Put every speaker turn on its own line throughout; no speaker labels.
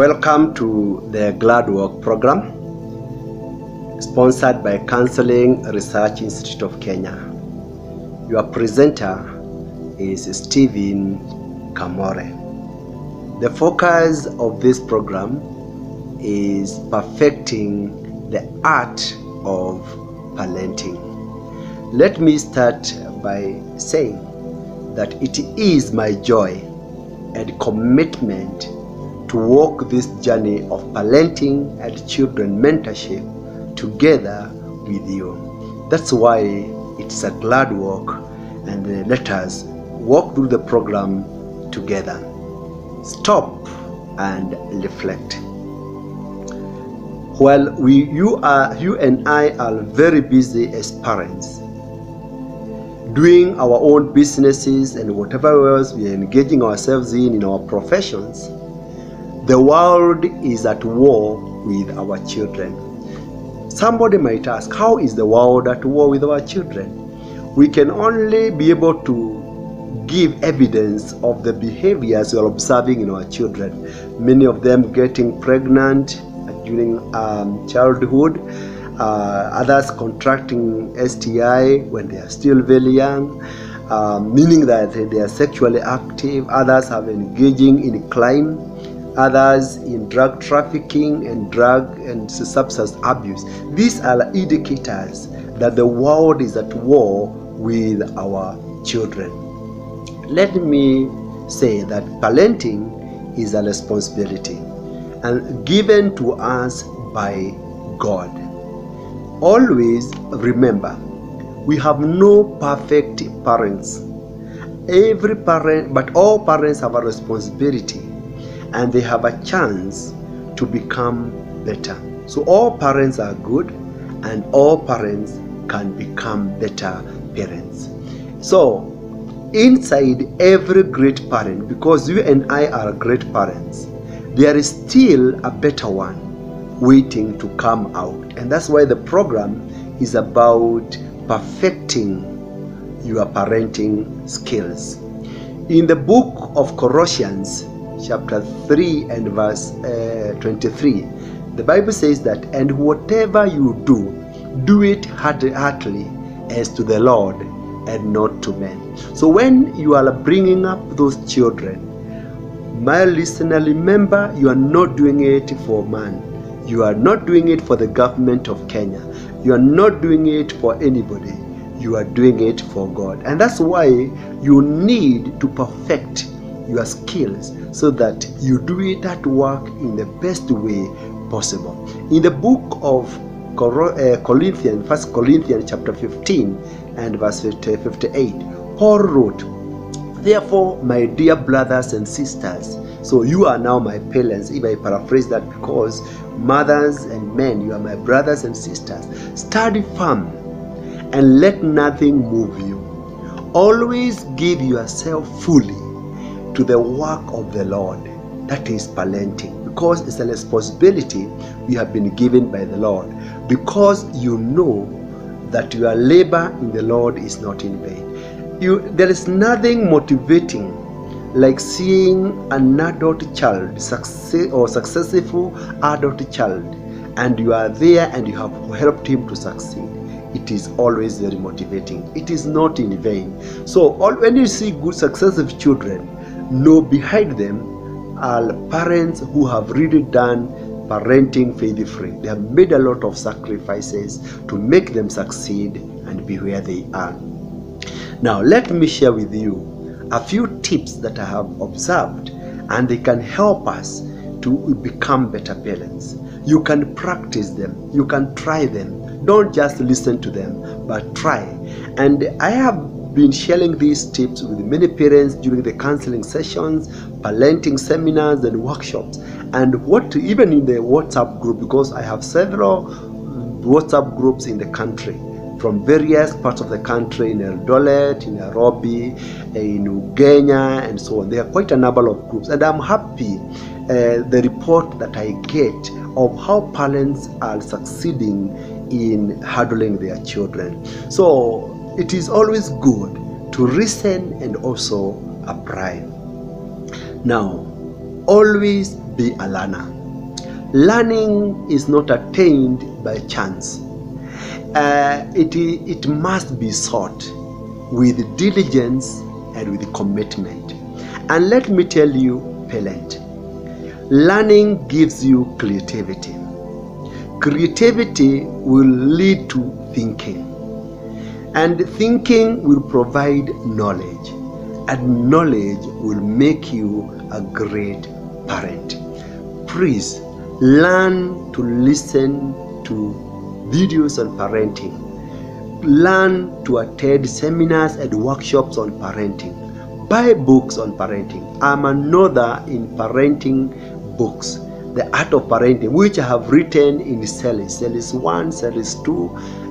Welcome to the Glad Work program, sponsored by Counseling Research Institute of Kenya. Your presenter is Stephen Kamore. The focus of this program is perfecting the art of parenting. Let me start by saying that it is my joy and commitment to walk this journey of parenting and children mentorship together with you. That's why it's a glad walk, and let us walk through the program together. Stop and reflect. While you and I are very busy as parents, doing our own businesses and whatever else we are engaging ourselves in our professions, the world is at war with our children. Somebody might ask, how is the world at war with our children? We can only be able to give evidence of the behaviors we are observing in our children. Many of them getting pregnant during childhood, others contracting STI when they are still very young, meaning that they are sexually active. Others have engaging in crime, others in drug trafficking and drug and substance abuse. These are indicators that the world is at war with our children. Let me say that parenting is a responsibility and given to us by God. Always remember, we have no perfect parents. Every parent, but all parents have a responsibility, and they have a chance to become better. So all parents are good, and all parents can become better parents. So inside every great parent, because you and I are great parents, there is still a better one waiting to come out. And that's why the program is about perfecting your parenting skills. In the book of Colossians, chapter 3 and verse 23, the Bible says that, and whatever you do, do it heartily as to the Lord and not to men. So when you are bringing up those children, my listener, remember, you are not doing it for man. You are not doing it for the government of Kenya. You are not doing it for anybody. You are doing it for God. And that's why you need to perfect your skills so that you do it at work in the best way possible. In the book of Corinthians, 1 Corinthians chapter 15 and verse 58, Paul wrote, therefore, my dear brothers and sisters, so you are now my parents, if I paraphrase that, because mothers and men, you are my brothers and sisters. Stand firm and let nothing move you. Always give yourself fully to the work of the Lord. That is parenting, because it's a responsibility we have been given by the Lord, because you know that your labor in the Lord is not in vain. There is nothing motivating like seeing an adult child, successful adult child, and you are there and you have helped him to succeed. It is always very motivating. It is not in vain. So when you see good successive children, know behind them are parents who have really done parenting faithfully. They have made a lot of sacrifices to make them succeed and be where they are. Now let me share with you a few tips that I have observed, and they can help us to become better parents. You can practice them. You can try them. Don't just listen to them, but try. And I have been sharing these tips with many parents during the counseling sessions, parenting seminars and workshops, and even in the WhatsApp group, because I have several WhatsApp groups in the country, from various parts of the country, in Eldoret, in Nairobi, in Ugenya, and so on. There are quite a number of groups, and I'm happy the report that I get of how parents are succeeding in handling their children. So it is always good to listen and also apply. Now, always be a learner. Learning is not attained by chance. It must be sought with diligence and with commitment. And let me tell you, parent, learning gives you creativity. Creativity will lead to thinking, and thinking will provide knowledge, and knowledge will make you a great parent. Please learn to listen to videos on parenting. Learn to attend seminars and workshops on parenting. Buy books on parenting. I'm an author in parenting books, The Art of Parenting, which I have written in series 1, series 2.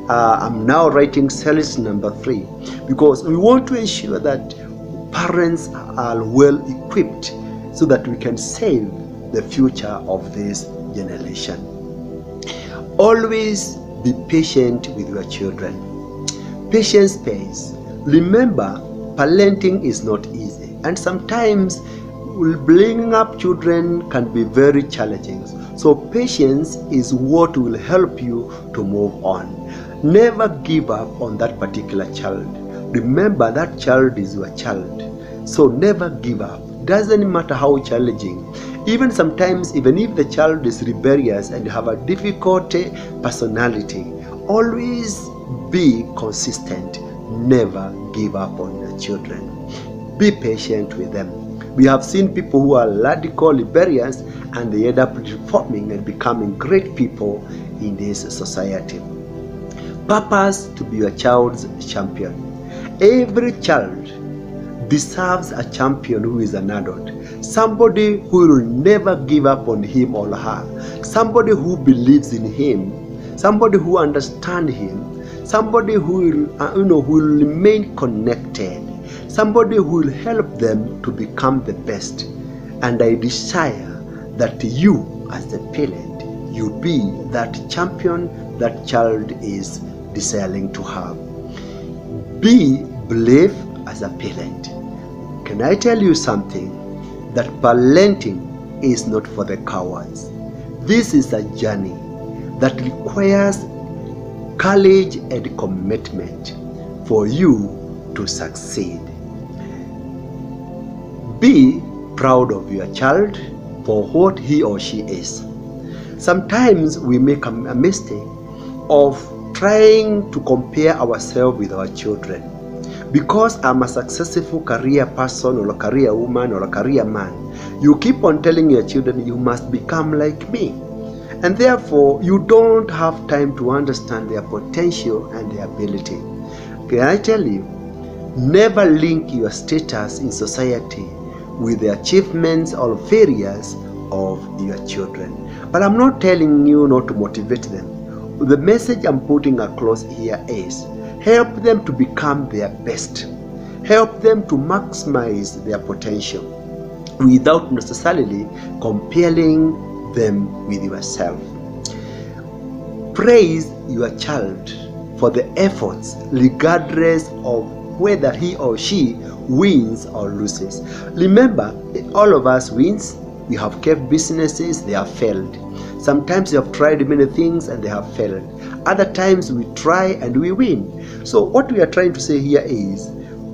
I'm now writing series number 3, because we want to ensure that parents are well equipped so that we can save the future of this generation. Always be patient with your children. Patience pays. Remember, parenting is not easy, and sometimes bringing up children can be very challenging. So patience is what will help you to move on. Never give up on that particular child. Remember, that child is your child. So never give up. Doesn't matter how challenging. Even sometimes, even if the child is rebellious and have a difficult personality, always be consistent. Never give up on your children. Be patient with them. We have seen people who are radical rebellious and they end up reforming and becoming great people in this society. Purpose to be your child's champion. Every child deserves a champion who is an adult. Somebody who will never give up on him or her. Somebody who believes in him. Somebody who understands him. Somebody who will remain connected. Somebody who will help them to become the best. And I desire that you, as the parent, you be that champion that child is desiring to have. Be brave as a parent. Can I tell you something? That parenting is not for the cowards. This is a journey that requires courage and commitment for you to succeed. Be proud of your child for what he or she is. Sometimes we make a mistake of trying to compare ourselves with our children. Because I'm a successful career person or a career woman or a career man, you keep on telling your children you must become like me. And therefore, you don't have time to understand their potential and their ability. Can I tell you, never link your status in society with the achievements or failures of your children. But I'm not telling you not to motivate them. The message I'm putting across here is, help them to become their best. Help them to maximize their potential without necessarily comparing them with yourself. Praise your child for the efforts regardless of whether he or she wins or loses. Remember, all of us wins. We have kept businesses, they have failed. Sometimes you have tried many things and they have failed. Other times we try and we win. So what we are trying to say here is,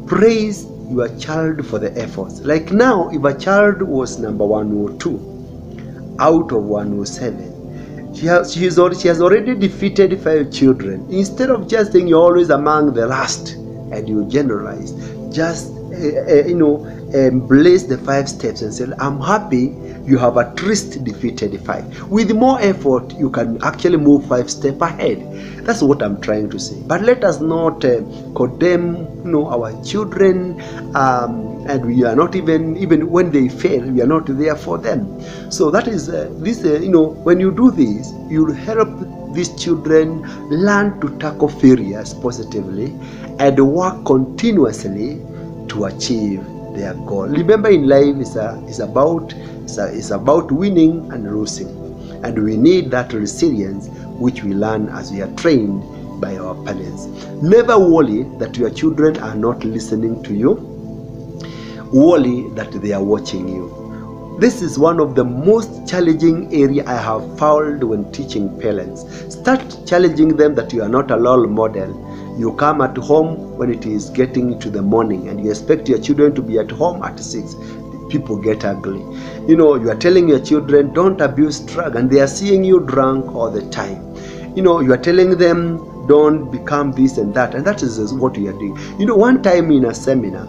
praise your child for the efforts. Like now, if a child was number 102 out of 107, she has already defeated 5 children. Instead of just saying you're always among the last and you generalize, just embrace the 5 steps and say, I'm happy you have at least defeated 5. With more effort, you can actually move 5 steps ahead. That's what I'm trying to say. But let us not condemn our children, and we are not even when they fail, we are not there for them. So that is when you do this, you'll help these children learn to tackle failures positively and work continuously to achieve their goal. Remember, in life is about winning and losing, and we need that resilience which we learn as we are trained by our parents. Never worry that your children are not listening to you. Worry that they are watching you. This is one of the most challenging area I have found when teaching parents. Start challenging them that you are not a role model. You come at home when it is getting to the morning and you expect your children to be at home at 6. People get ugly. You are telling your children don't abuse drugs and they are seeing you drunk all the time. You are telling them don't become this and that is what you are doing. One time in a seminar,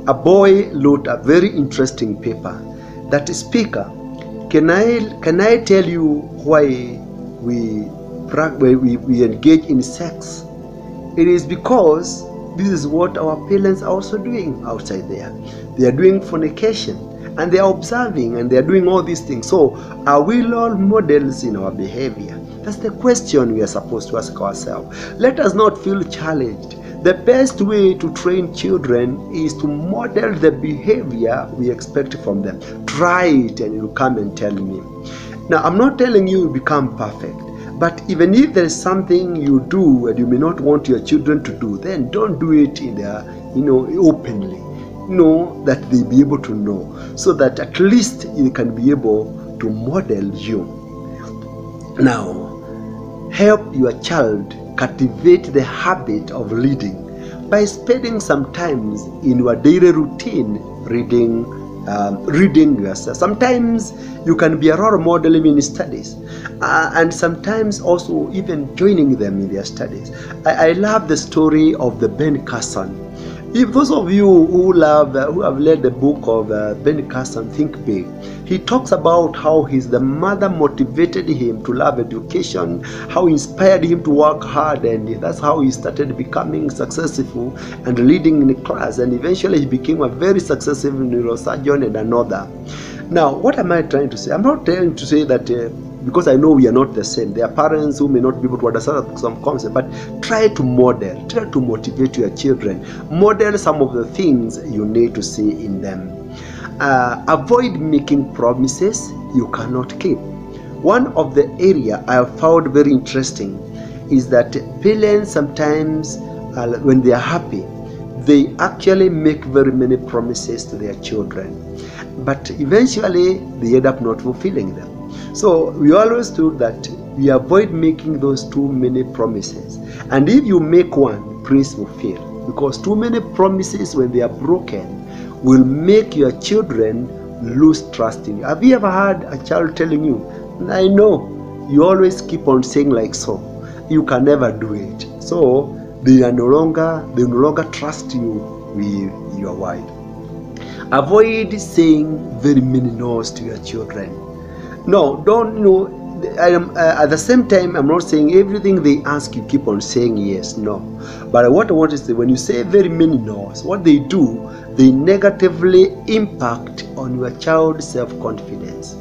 a boy wrote a very interesting paper. That speaker, can I tell you why we engage in sex? It is because this is what our parents are also doing outside there. They are doing fornication and they are observing and they are doing all these things. So are we role models in our behavior? That's the question we are supposed to ask ourselves. Let us not feel challenged. The best way to train children is to model the behavior we expect from them. Try it and you come and tell me. Now, I'm not telling you become perfect, but even if there is something you do and you may not want your children to do, then don't do it in openly. That they be able to know, so that at least you can be able to model you. Now, help your child cultivate the habit of reading by spending some time in your daily routine reading yourself. Sometimes you can be a role model in studies, and sometimes also even joining them in their studies. I love the story of the Ben Carson. If those of you who have read the book of Ben Carson, Think Big, he talks about how his mother motivated him to love education, how inspired him to work hard, and that's how he started becoming successful and leading in the class, and eventually he became a very successful neurosurgeon and another. Now, what am I trying to say? I'm not trying to say that because I know we are not the same. There are parents who may not be able to understand some concept, but try to model, try to motivate your children. Model some of the things you need to see in them. Avoid making promises you cannot keep. One of the area I have found very interesting is that parents sometimes, when they are happy, they actually make very many promises to their children, but eventually they end up not fulfilling them. So we always do that we avoid making those too many promises. And if you make one, please fulfill. Because too many promises, when they are broken, will make your children lose trust in you. Have you ever had a child telling you, I know, you always keep on saying like so. You can never do it. So they no longer trust you with your wife. Avoid saying very many no's to your children. No, don't. At the same time, I'm not saying everything they ask you keep on saying yes. No, but what I want to say, when you say very many no's, what they do, they negatively impact on your child's self-confidence.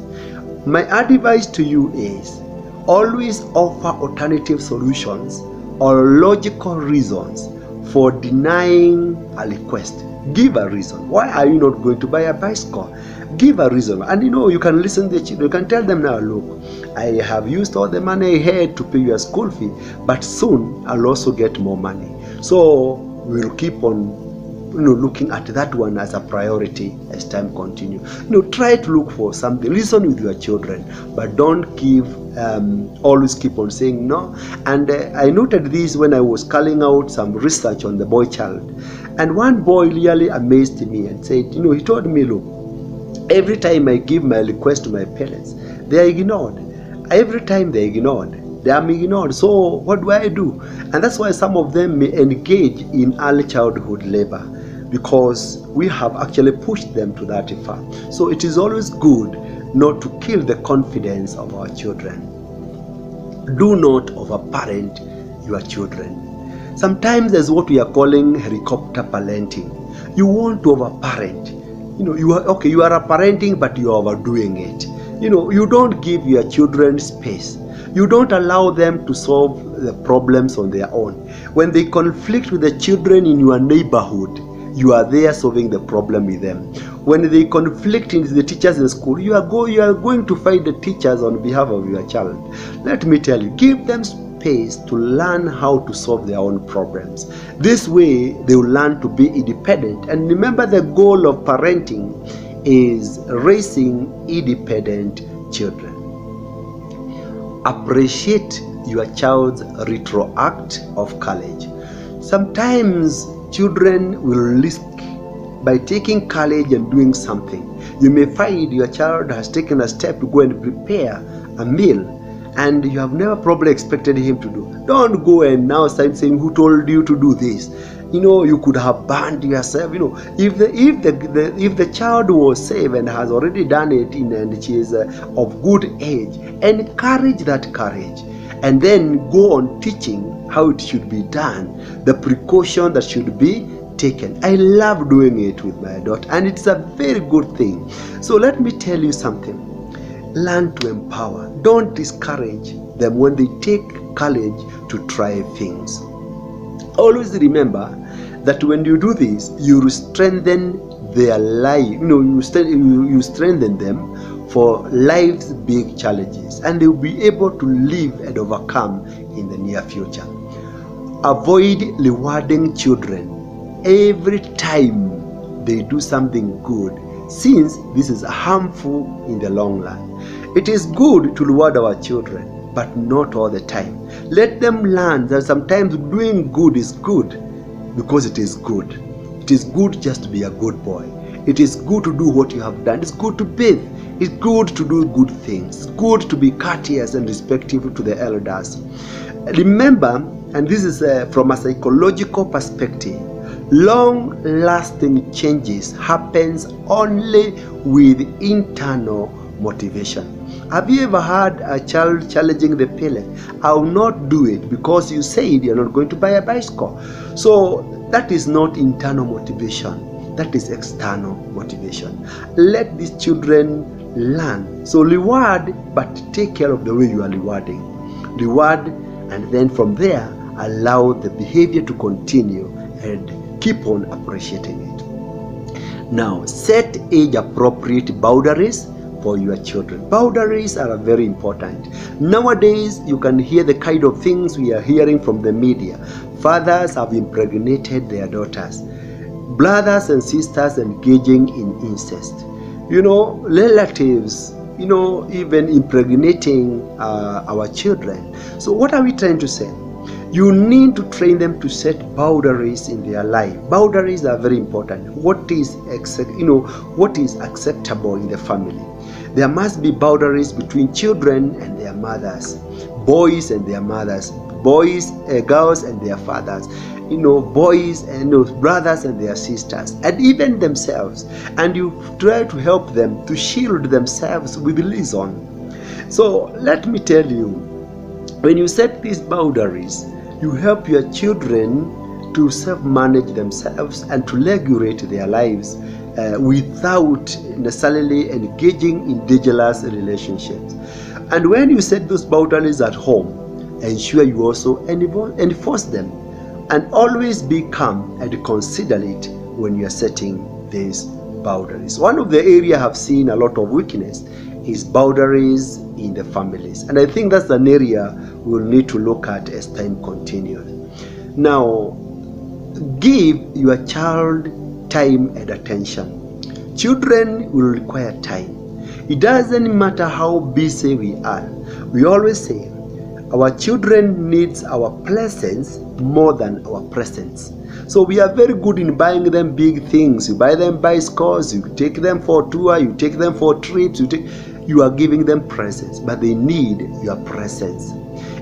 My advice to you is always offer alternative solutions or logical reasons for denying a request. Give a reason. Why are you not going to buy a bicycle? Give a reason. And you can listen to the children. You can tell them now, look, I have used all the money I had to pay your school fee, but soon I'll also get more money. So we'll keep on looking at that one as a priority as time continues. Try to look for something. Listen with your children, but don't always keep on saying no. And I noted this when I was carrying out some research on the boy child. And one boy really amazed me and said, he told me, look, every time I give my request to my parents, they are ignored. Every time they are ignored. So what do? And that's why some of them may engage in early childhood labor, because we have actually pushed them to that far. So it is always good not to kill the confidence of our children. Do not overparent your children. Sometimes there's what we are calling helicopter parenting. You want to overparent. You are a parenting, but you are overdoing it. You don't give your children space. You don't allow them to solve the problems on their own. When they conflict with the children in your neighborhood, you are there solving the problem with them. When they conflict with the teachers in school, you are going to fight the teachers on behalf of your child. Let me tell you, give them space to learn how to solve their own problems. This way, they will learn to be independent. And remember, the goal of parenting is raising independent children. Appreciate your child's retroact of courage. Sometimes children will risk by taking courage and doing something. You may find your child has taken a step to go and prepare a meal, and you have never probably expected him to do. Don't go and now start saying, who told you to do this? You could have banned yourself. If the child was safe and has already done it, and she is of good age, encourage that courage, and then go on teaching how it should be done, the precaution that should be taken. I love doing it with my daughter, and it's a very good thing. So let me tell you something. Learn to empower. Don't discourage them when they take courage to try things. Always remember that when you do this, you strengthen their life. You strengthen them for life's big challenges, and they will be able to live and overcome in the near future. Avoid rewarding children every time they do something good, since this is harmful in the long run. It is good to reward our children, but not all the time. Let them learn that sometimes doing good is good because it is good. It is good just to be a good boy. It is good to do what you have done. It's good to bathe. It's good to do good things. It's good to be courteous and respectful to the elders. Remember, and this is from a psychological perspective, long-lasting changes happens only with internal motivation. Have you ever had a child challenging the parent? I will not do it because you said you're not going to buy a bicycle. So that is not internal motivation. That is external motivation. Let these children learn. So reward, but take care of the way you are rewarding. Reward, and then from there, allow the behavior to continue and keep on appreciating it. Now, set age-appropriate boundaries for your children. Boundaries are very important. Nowadays, you can hear the kind of things we are hearing from the media. Fathers have impregnated their daughters. Brothers and sisters engaging in incest. Relatives, even impregnating our children. So what are we trying to say? You need to train them to set boundaries in their life. Boundaries are very important. What is acceptable in the family? There must be boundaries between children and their mothers, boys and their mothers, girls and their fathers, boys and brothers and their sisters, and even themselves. And you try to help them to shield themselves with reason. So let me tell you, when you set these boundaries, you help your children to self-manage themselves and to regulate their lives without necessarily engaging in dangerous relationships. And when you set those boundaries at home, ensure you also enforce them, and always be calm and considerate when you are setting these boundaries. One of the areas I have seen a lot of weakness is boundaries in the families, and I think that's an area we'll need to look at as time continues. Now, give your child time and attention. Children will require time. It doesn't matter how busy we are. We always say our children needs our presence more than our presence. So we are very good in buying them big things. You buy them bicycles, you take them for a tour, you take them for trips, you are giving them presents, but they need your presence.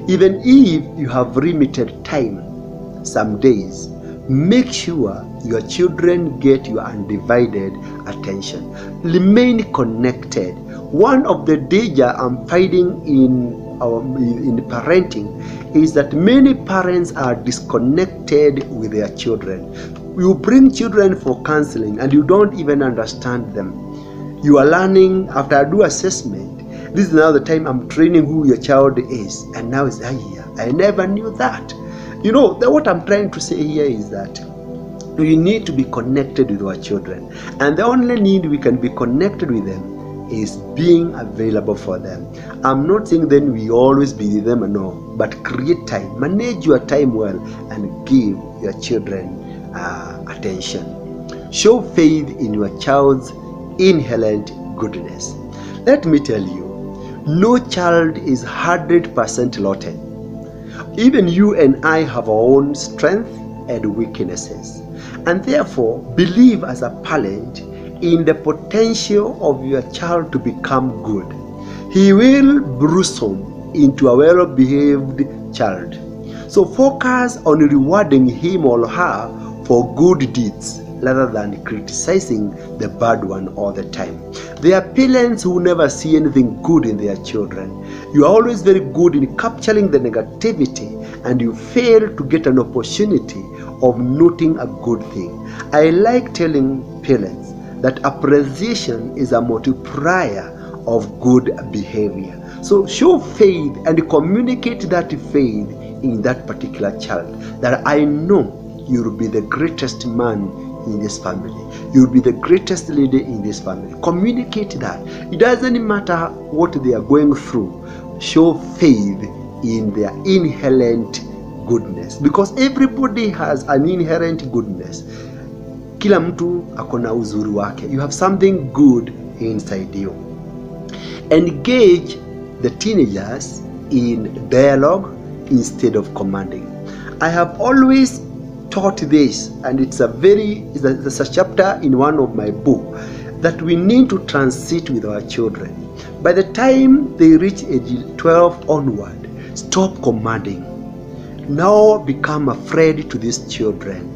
Even if you have limited time, some days, make sure your children get your undivided attention. Remain connected. One of the danger I'm finding in parenting is that many parents are disconnected with their children. You bring children for counseling and you don't even understand them. You are learning after I do assessment. This is now the time I'm training who your child is, and now it's here. I never knew that. What I'm trying to say here is that we need to be connected with our children, and the only need we can be connected with them is being available for them. I'm not saying then we always be with them, no, but create time, manage your time well, and give your children attention. Show faith in your child's inherent goodness. Let me tell you, no child is 100% allotted. Even you and I have our own strengths and weaknesses, and therefore believe as a parent in the potential of your child to become good. He will blossom into a well-behaved child. So focus on rewarding him or her for good deeds rather than criticizing the bad one all the time. There are parents who never see anything good in their children. You are always very good in capturing the negativity, and you fail to get an opportunity of noting a good thing. I like telling parents that appreciation is a multiplier of good behavior. So show faith and communicate that faith in that particular child, that I know you will be the greatest man in this family. You'll be the greatest leader in this family. Communicate that. It doesn't matter what they are going through. Show faith in their inherent goodness, because everybody has an inherent goodness. Kila mtu akona uzuri wake. You have something good inside you. Engage the teenagers in dialogue instead of commanding. I have always taught this, and it's a chapter in one of my books, that we need to transit with our children. By the time they reach age 12 onward, stop commanding. Now become a friend to these children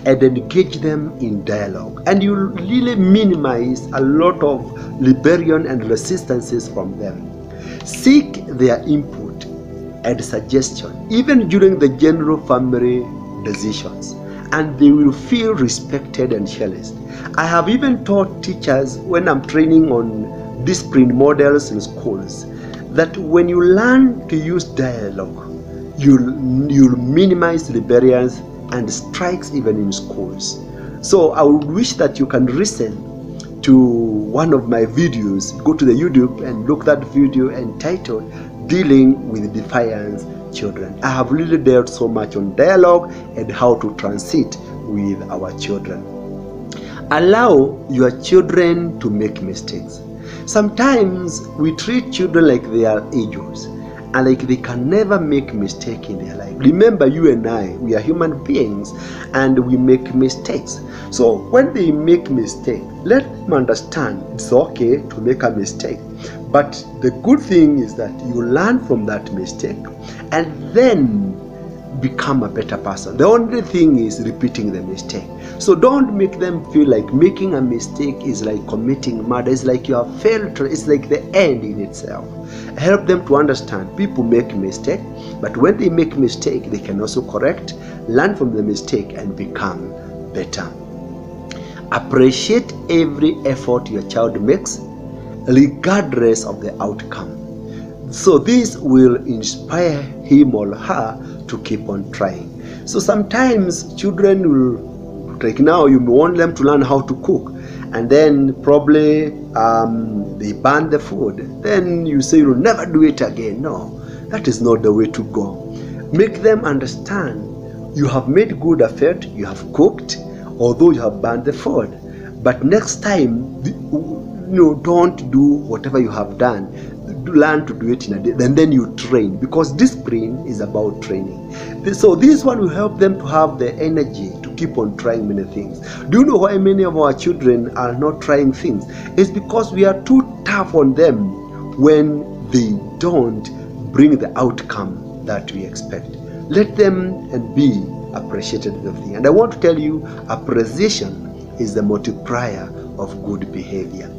and engage them in dialogue, and you really minimize a lot of rebellion and resistances from them. Seek their input and suggestion even during the general family decisions, and they will feel respected and cherished. I have even taught teachers, when I'm training on discipline models in schools, that when you learn to use dialogue, you'll minimize rebellions and strikes even in schools. So I would wish that you can listen to one of my videos. Go to the YouTube and look at that video entitled Dealing with Defiance Children. I have really dealt so much on dialogue and how to transit with our children. Allow your children to make mistakes. Sometimes we treat children like they are angels and like they can never make mistake in their life. Remember, you and I, we are human beings and we make mistakes. So when they make mistake, let them understand it's okay to make a mistake. But the good thing is that you learn from that mistake and then become a better person. The only thing is repeating the mistake. So don't make them feel like making a mistake is like committing murder. It's like you have failed. It's like the end in itself. Help them to understand people make mistake, but when they make mistake, they can also correct, learn from the mistake, and become better. Appreciate every effort your child makes, regardless of the outcome. So this will inspire him or her to keep on trying. So sometimes children will, like now, you want them to learn how to cook, and then probably they burn the food. Then you say you'll never do it again. No, that is not the way to go. Make them understand you have made good effort, you have cooked, although you have burned the food. But next time, don't do whatever you have done. Learn to do it in a day, and then you train, because discipline is about training. So this one will help them to have the energy to keep on trying many things. Do you know why many of our children are not trying things? It's because we are too tough on them when they don't bring the outcome that we expect. Let them and be appreciated of the thing. And I want to tell you, appreciation is the multiplier of good behavior.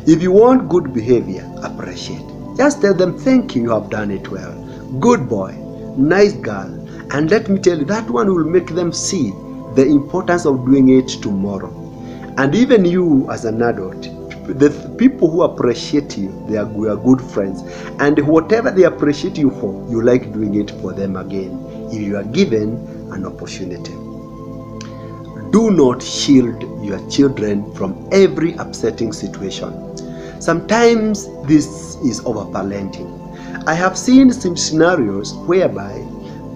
If you want good behavior, appreciate. Just tell them, thank you, you have done it well. Good boy, nice girl. And let me tell you, that one will make them see the importance of doing it tomorrow. And even you as an adult, the people who appreciate you, we are good friends. And whatever they appreciate you for, you like doing it for them again, if you are given an opportunity. Do not shield your children from every upsetting situation. Sometimes this is over-parenting. I have seen some scenarios whereby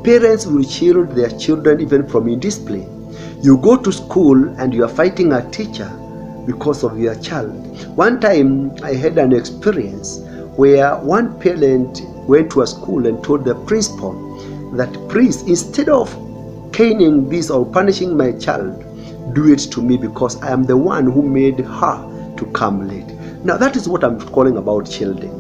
parents will shield their children even from indiscipline. You go to school and you are fighting a teacher because of your child. One time I had an experience where one parent went to a school and told the principal that, please, instead of caning this or punishing my child, do it to me because I am the one who made her to come late. Now that is what I'm calling about children.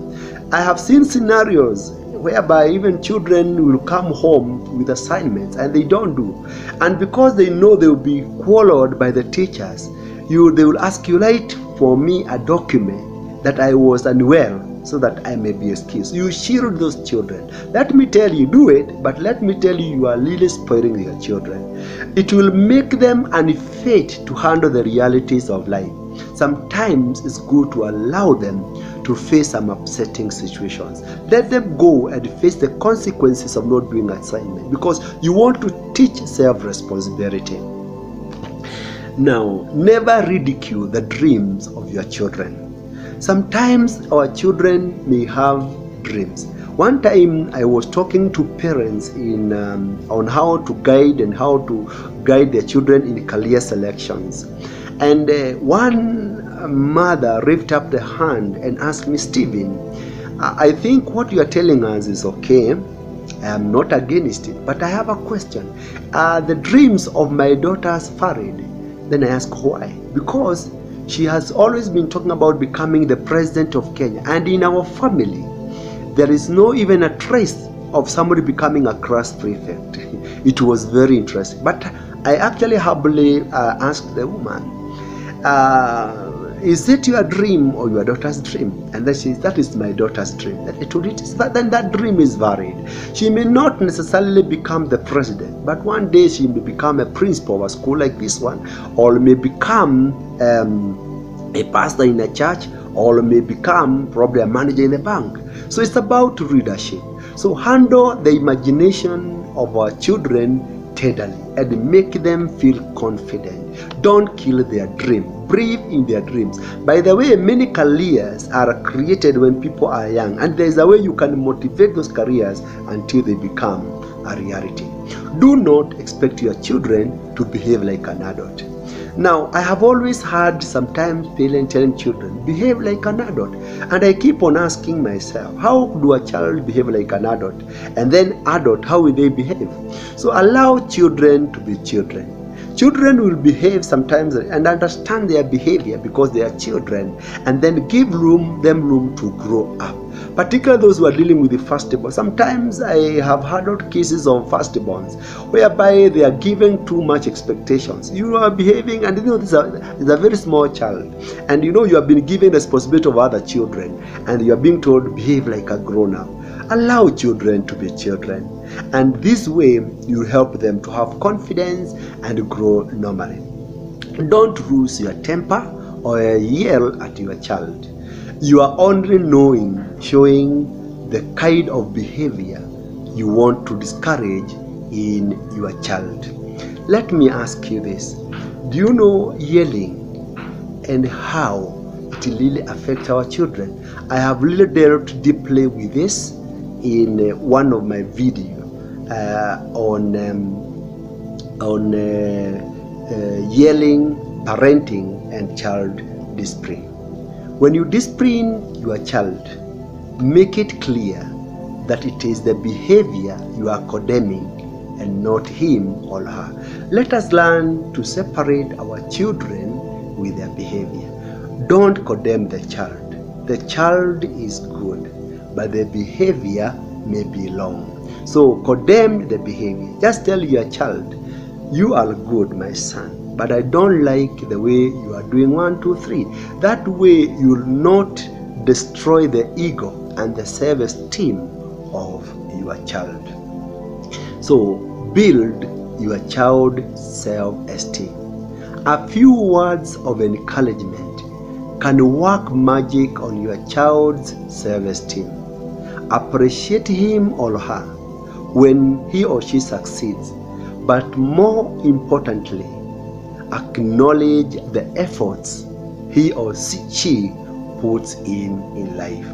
I have seen scenarios whereby even children will come home with assignments and they don't do. And because they know they will be quarreled by the teachers, they will ask you, write for me a document that I was unwell so that I may be excused. You shield those children. Let me tell you, do it, but let me tell you, you are really spoiling your children. It will make them unfit to handle the realities of life. Sometimes it's good to allow them to face some upsetting situations. Let them go and face the consequences of not doing assignment, because you want to teach self-responsibility. Now, never ridicule the dreams of your children. Sometimes our children may have dreams. One time I was talking to parents on how to guide and how to guide their children in career selections. And one mother raised up the hand and asked me, Stephen, I think what you are telling us is okay. I am not against it, but I have a question. The dreams of my daughter's Farid. Then I asked why. Because she has always been talking about becoming the president of Kenya. And in our family, there is no even a trace of somebody becoming a class prefect. It was very interesting. But I actually humbly asked the woman, is it your dream or your daughter's dream? And then she said, that is my daughter's dream. Then I told her, then that dream is varied. She may not necessarily become the president, but one day she may become a principal of a school like this one, or may become a pastor in a church, or may become probably a manager in a bank. So it's about leadership. So handle the imagination of our children tenderly and make them feel confident. Don't kill their dream. Breathe in their dreams. By the way, many careers are created when people are young, and there is a way you can motivate those careers until they become a reality. Do not expect your children to behave like an adult. Now, I have always heard sometimes parents telling children, behave like an adult. And I keep on asking myself, how do a child behave like an adult? And then adult, how will they behave? So allow children to be children. Children will behave sometimes and understand their behavior because they are children, and then give them room to grow up. Particularly those who are dealing with the firstborn. Sometimes I have heard cases of firstborns whereby they are given too much expectations. You are behaving, and this is a very small child, and you have been given the responsibility of other children, and you are being told behave like a grown-up. Allow children to be children, and this way you help them to have confidence and grow normally. Don't lose your temper or yell at your child. You are only showing the kind of behavior you want to discourage in your child. Let me ask you this. Do you know yelling and how it really affects our children? I have really delved deeply with this in one of my videos on yelling, parenting, and child discipline. When you discipline your child, make it clear that it is the behavior you are condemning and not him or her. Let us learn to separate our children with their behavior. Don't condemn the child. The child is good, but the behavior may be wrong. So condemn the behavior. Just tell your child, you are good, my son, but I don't like the way you are doing 1, 2, 3. That way you will not destroy the ego and the self-esteem of your child. So build your child's self-esteem. A few words of encouragement can work magic on your child's self-esteem. Appreciate him or her when he or she succeeds, but more importantly, acknowledge the efforts he or she puts in life.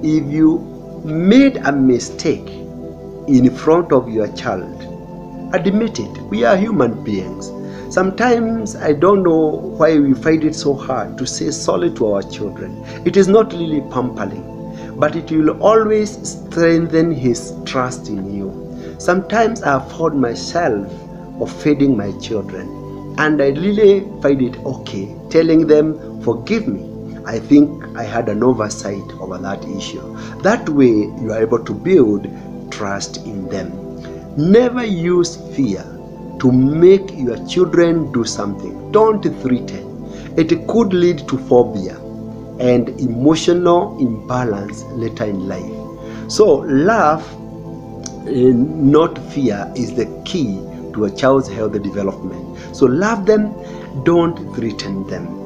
If you made a mistake in front of your child, admit it. We are human beings. Sometimes I don't know why we find it so hard to say sorry to our children. It is not really pampering, but it will always strengthen his trust in you. Sometimes I have found myself offending my children, and I really find it okay telling them, forgive me. I think I had an oversight over that issue. That way you are able to build trust in them. Never use fear to make your children do something. Don't threaten. It could lead to phobia and emotional imbalance later in life. So love, not fear, is the key to a child's healthy development. So love them, don't threaten them.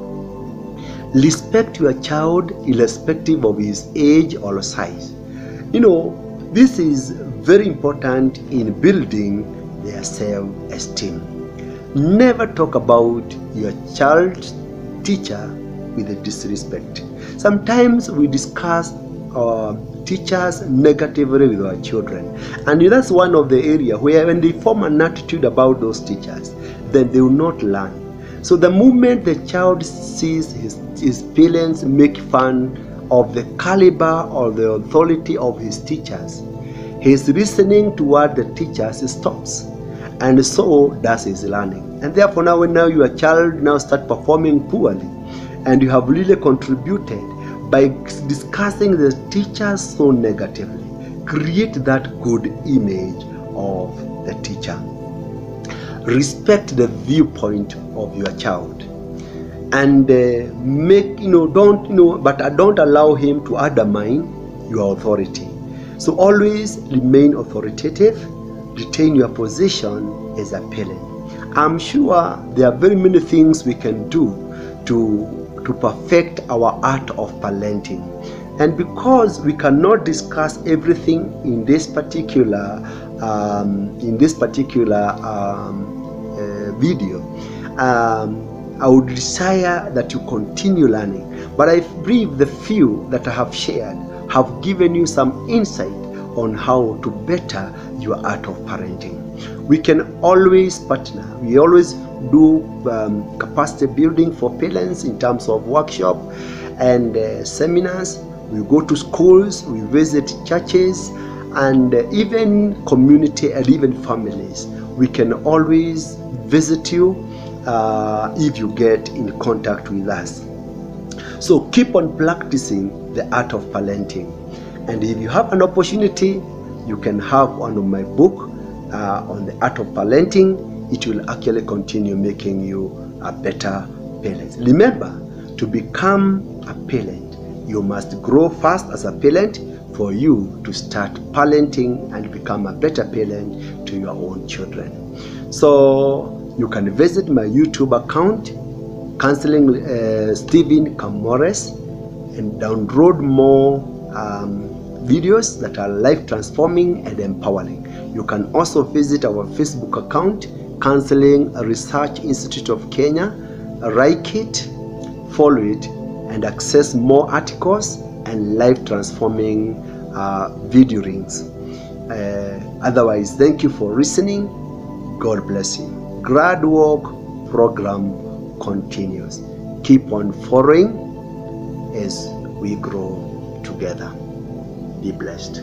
Respect your child irrespective of his age or size. This is very important in building their self-esteem. Never talk about your child's teacher with disrespect. Sometimes we discuss teachers negatively with our children, and that's one of the areas where when they form an attitude about those teachers, then they will not learn. So the moment the child sees his parents make fun of the caliber or the authority of his teachers, his listening toward the teachers stops, and so does his learning. And therefore when your child now start performing poorly, and you have really contributed by discussing the teachers so negatively, create that good image of the teacher. Respect the viewpoint of your child, and don't allow him to undermine your authority. So always remain authoritative, retain your position as a parent. I'm sure there are very many things we can do to perfect our art of parenting, and because we cannot discuss everything in this particular video, I would desire that you continue learning, but I believe the few that I have shared have given you some insight on how to better your art of parenting. We can always partner. We always do capacity building for parents in terms of workshop and seminars. We go to schools, we visit churches, and even community and even families. We can always visit you if you get in contact with us. So keep on practicing the art of parenting, and if you have an opportunity, you can have one of my book on the art of parenting. It will actually continue making you a better parent. Remember, to become a parent, you must grow fast as a parent for you to start parenting and become a better parent to your own children. So you can visit my YouTube account, Counseling Stephen Kamores, and download more videos that are life transforming and empowering. You can also visit our Facebook account, Counseling Research Institute of Kenya. Like it, follow it, and access more articles and life transforming video links. Otherwise, thank you for listening. God bless you. Grad Walk program continues. Keep on following as we grow together. Be blessed.